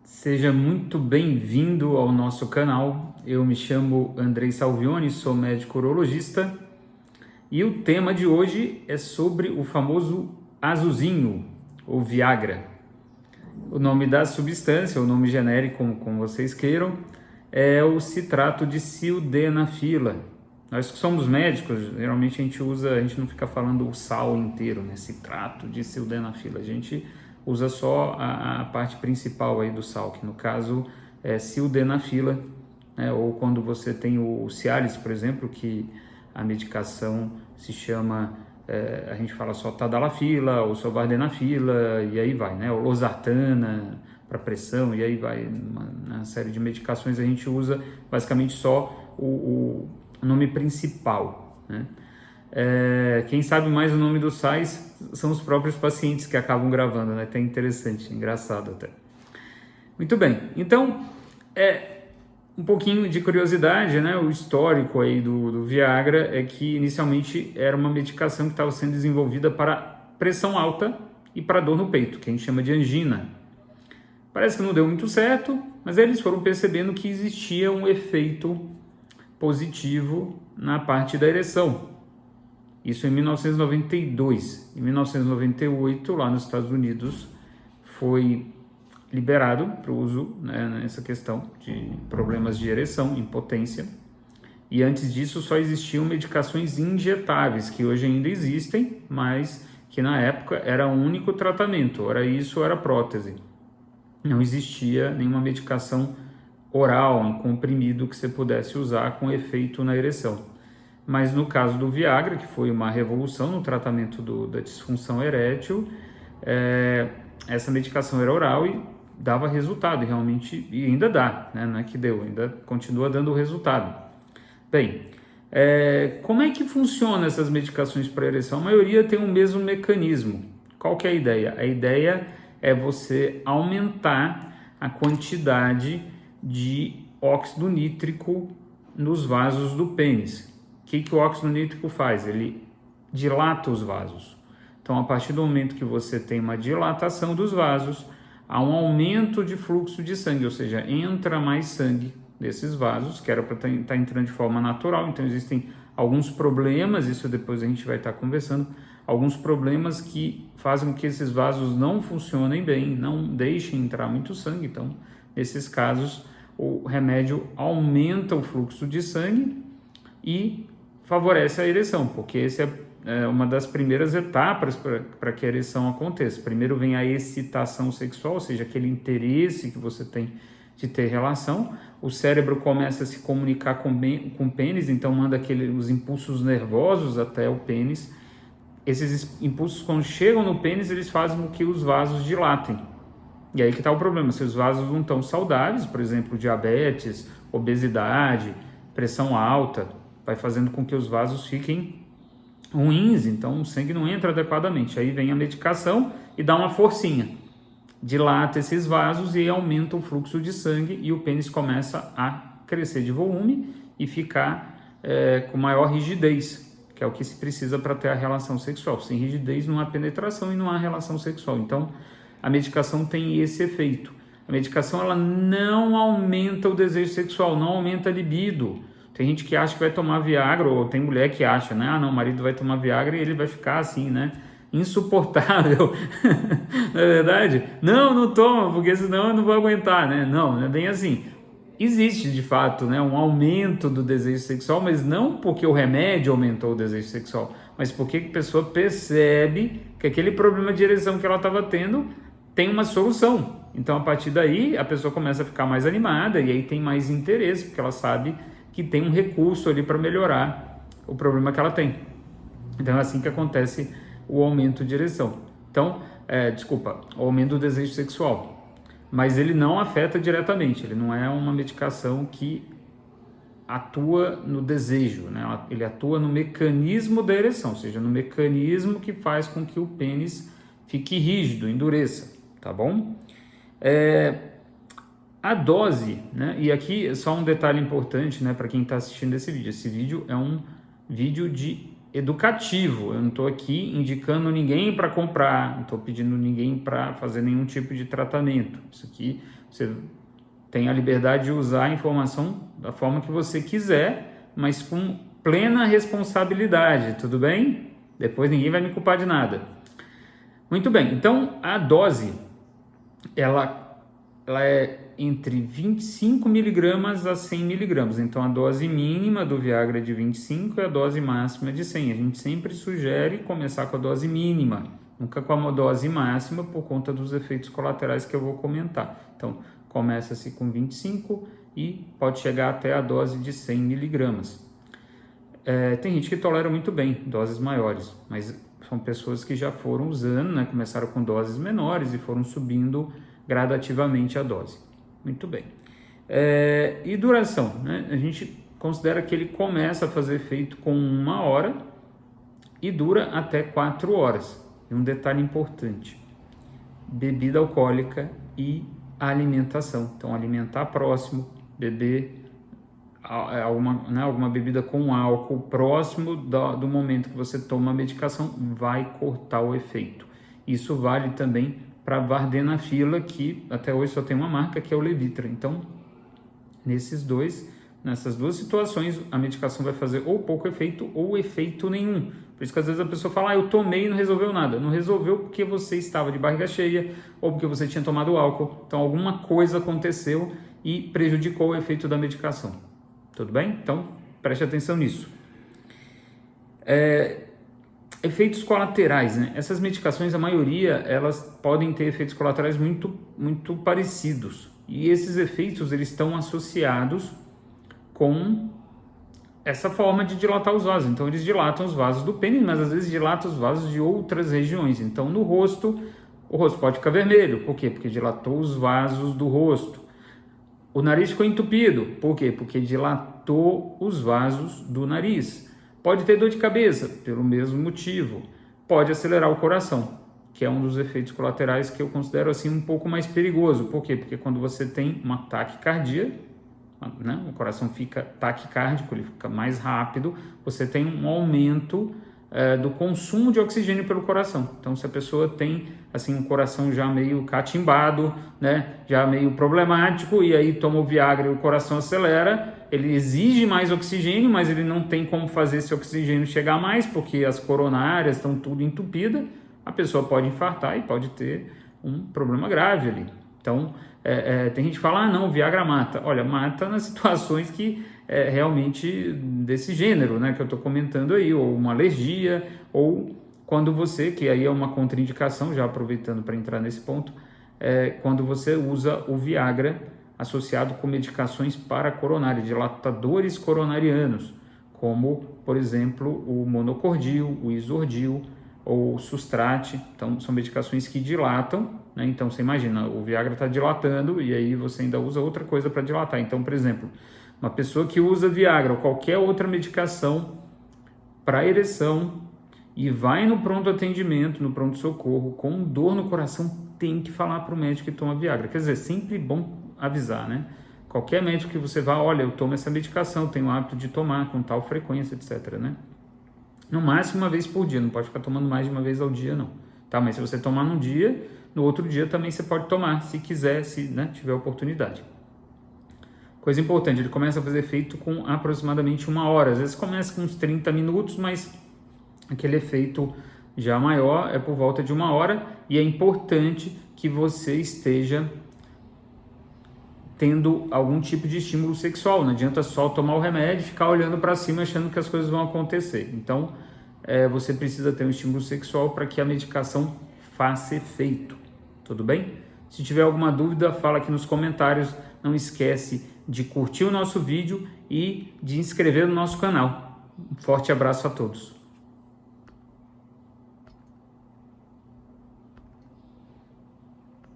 Seja muito bem-vindo ao nosso canal. Eu me chamo Andrei Salvioni, sou médico urologista e o tema de hoje é sobre o famoso azulzinho ou Viagra. O nome da substância, o nome genérico, como vocês queiram, é o citrato de sildenafila. Nós que somos médicos, geralmente a gente não fica falando o sal inteiro, né? Citrato de sildenafila. A gente usa só a parte principal aí do sal, que no caso é sildenafila, né? Ou quando você tem o Cialis, por exemplo, que a medicação se chama, a gente fala só tadalafila ou só vardenafila, e aí vai, né? Ou losartana para pressão, e aí vai. Uma série de medicações a gente usa basicamente só o nome principal, né? Quem sabe mais o nome dos sais são os próprios pacientes que acabam gravando, né? Até interessante, engraçado até. Muito bem, então, um pouquinho de curiosidade, né? O histórico aí do Viagra é que inicialmente era uma medicação que estava sendo desenvolvida para pressão alta e para dor no peito, que a gente chama de angina. Parece que não deu muito certo, mas aí eles foram percebendo que existia um efeito positivo na parte da ereção. Isso em 1992. Em 1998, lá nos Estados Unidos, foi liberado para o uso, né, nessa questão de problemas de ereção, impotência. E antes disso só existiam medicações injetáveis, que hoje ainda existem, mas que na época era o único tratamento, ora isso, era prótese. Não existia nenhuma medicação oral, em comprimido, que você pudesse usar com efeito na ereção. Mas no caso do Viagra, que foi uma revolução no tratamento da disfunção erétil, essa medicação era oral e dava resultado, realmente, e ainda dá, né? Não é que deu, ainda continua dando resultado. Bem, como é que funciona essas medicações para ereção? A maioria tem o mesmo mecanismo. Qual que é a ideia? A ideia é você aumentar a quantidade de óxido nítrico nos vasos do pênis. O que o óxido nítrico faz? Ele dilata os vasos. Então, a partir do momento que você tem uma dilatação dos vasos, há um aumento de fluxo de sangue, ou seja, entra mais sangue desses vasos, que era para estar entrando de forma natural. Então, existem alguns problemas, isso depois a gente vai estar conversando, alguns problemas que fazem com que esses vasos não funcionem bem, não deixem entrar muito sangue. Então, nesses casos, o remédio aumenta o fluxo de sangue e favorece a ereção, porque essa é uma das primeiras etapas para que a ereção aconteça. Primeiro vem a excitação sexual, ou seja, aquele interesse que você tem de ter relação. O cérebro começa a se comunicar com o pênis, então manda os impulsos nervosos até o pênis. Esses impulsos, quando chegam no pênis, eles fazem com que os vasos dilatem. E aí que está o problema, se os vasos não estão saudáveis, por exemplo, diabetes, obesidade, pressão alta, vai fazendo com que os vasos fiquem ruins, então o sangue não entra adequadamente. Aí vem a medicação e dá uma forcinha, dilata esses vasos e aumenta o fluxo de sangue e o pênis começa a crescer de volume e ficar com maior rigidez, que é o que se precisa para ter a relação sexual. Sem rigidez não há penetração e não há relação sexual. Então a medicação tem esse efeito. A medicação ela não aumenta o desejo sexual, não aumenta a libido. Tem gente que acha que vai tomar Viagra, ou tem mulher que acha, né? Ah, não, o marido vai tomar Viagra e ele vai ficar assim, né? Insuportável. Não é verdade? Não toma, porque senão eu não vou aguentar, né? Não é bem assim. Existe, de fato, né, um aumento do desejo sexual, mas não porque o remédio aumentou o desejo sexual, mas porque a pessoa percebe que aquele problema de ereção que ela estava tendo tem uma solução. Então, a partir daí, a pessoa começa a ficar mais animada e aí tem mais interesse, porque ela sabe que tem um recurso ali para melhorar o problema que ela tem. Então é assim que acontece o aumento de ereção. Então, o aumento do desejo sexual. Mas ele não afeta diretamente, ele não é uma medicação que atua no desejo, né? Ele atua no mecanismo da ereção, ou seja, no mecanismo que faz com que o pênis fique rígido, endureça, tá bom? A dose, né? E aqui só um detalhe importante, né, para quem está assistindo esse vídeo. Esse vídeo é um vídeo de educativo. Eu não estou aqui indicando ninguém para comprar, não estou pedindo ninguém para fazer nenhum tipo de tratamento. Isso aqui você tem a liberdade de usar a informação da forma que você quiser, mas com plena responsabilidade, tudo bem? Depois ninguém vai me culpar de nada. Muito bem, então a dose, ela é entre 25 miligramas a 100 miligramas. Então a dose mínima do Viagra é de 25 e a dose máxima é de 100. A gente sempre sugere começar com a dose mínima, nunca com a dose máxima, por conta dos efeitos colaterais que eu vou comentar. Então começa-se com 25 e pode chegar até a dose de 100 miligramas. Tem gente que tolera muito bem doses maiores, mas são pessoas que já foram usando, né? Começaram com doses menores e foram subindo gradativamente a dose. Muito bem. E duração, né? A gente considera que ele começa a fazer efeito com 1 hora e dura até 4 horas. E um detalhe importante: bebida alcoólica e alimentação. Então, alimentar próximo, beber alguma bebida com álcool próximo do momento que você toma a medicação vai cortar o efeito. Isso vale também para vardenafila, que até hoje só tem uma marca, que é o Levitra. Então, nessas duas situações, a medicação vai fazer ou pouco efeito ou efeito nenhum. Por isso que às vezes a pessoa fala, eu tomei e não resolveu nada. Não resolveu porque você estava de barriga cheia ou porque você tinha tomado álcool. Então, alguma coisa aconteceu e prejudicou o efeito da medicação. Tudo bem? Então, preste atenção nisso. Efeitos colaterais, né? Essas medicações, a maioria, elas podem ter efeitos colaterais muito, muito parecidos. E esses efeitos, eles estão associados com essa forma de dilatar os vasos. Então, eles dilatam os vasos do pênis, mas às vezes dilatam os vasos de outras regiões. Então, no rosto, o rosto pode ficar vermelho. Por quê? Porque dilatou os vasos do rosto. O nariz ficou entupido. Por quê? Porque dilatou os vasos do nariz. Pode ter dor de cabeça, pelo mesmo motivo. Pode acelerar o coração, que é um dos efeitos colaterais que eu considero assim um pouco mais perigoso. Por quê? Porque quando você tem uma taquicardia, né, o coração fica taquicárdico, ele fica mais rápido, você tem um aumento do consumo de oxigênio pelo coração. Então, se a pessoa tem assim um coração já meio catimbado, né, já meio problemático, e aí toma o Viagra e o coração acelera, ele exige mais oxigênio, mas ele não tem como fazer esse oxigênio chegar mais, porque as coronárias estão tudo entupidas, a pessoa pode infartar e pode ter um problema grave ali. Então, tem gente que fala, não, o Viagra mata. Olha, mata nas situações que realmente desse gênero, né, que eu estou comentando aí, ou uma alergia, ou quando você, que aí é uma contraindicação, já aproveitando para entrar nesse ponto, quando você usa o Viagra associado com medicações para coronária, dilatadores coronarianos, como, por exemplo, o monocordil, o isordil, ou o Sustrate. Então, são medicações que dilatam, né? Então, você imagina, o Viagra está dilatando e aí você ainda usa outra coisa para dilatar. Então, por exemplo, uma pessoa que usa Viagra ou qualquer outra medicação para ereção e vai no pronto atendimento, no pronto-socorro, com dor no coração, tem que falar para o médico que toma Viagra. Quer dizer, é sempre bom avisar, né? Qualquer médico que você vá, olha, eu tomo essa medicação, tenho o hábito de tomar com tal frequência, etc, né? No máximo uma vez por dia, não pode ficar tomando mais de uma vez ao dia, não. Tá? Mas se você tomar num dia, no outro dia também você pode tomar, se quiser, se tiver oportunidade. Coisa importante, ele começa a fazer efeito com aproximadamente 1 hora. Às vezes começa com uns 30 minutos, mas aquele efeito já maior é por volta de 1 hora. E é importante que você esteja tendo algum tipo de estímulo sexual. Não adianta só tomar o remédio e ficar olhando para cima achando que as coisas vão acontecer. Então, você precisa ter um estímulo sexual para que a medicação faça efeito. Tudo bem? Se tiver alguma dúvida, fala aqui nos comentários. Não esquece de curtir o nosso vídeo e de inscrever no nosso canal. Um forte abraço a todos.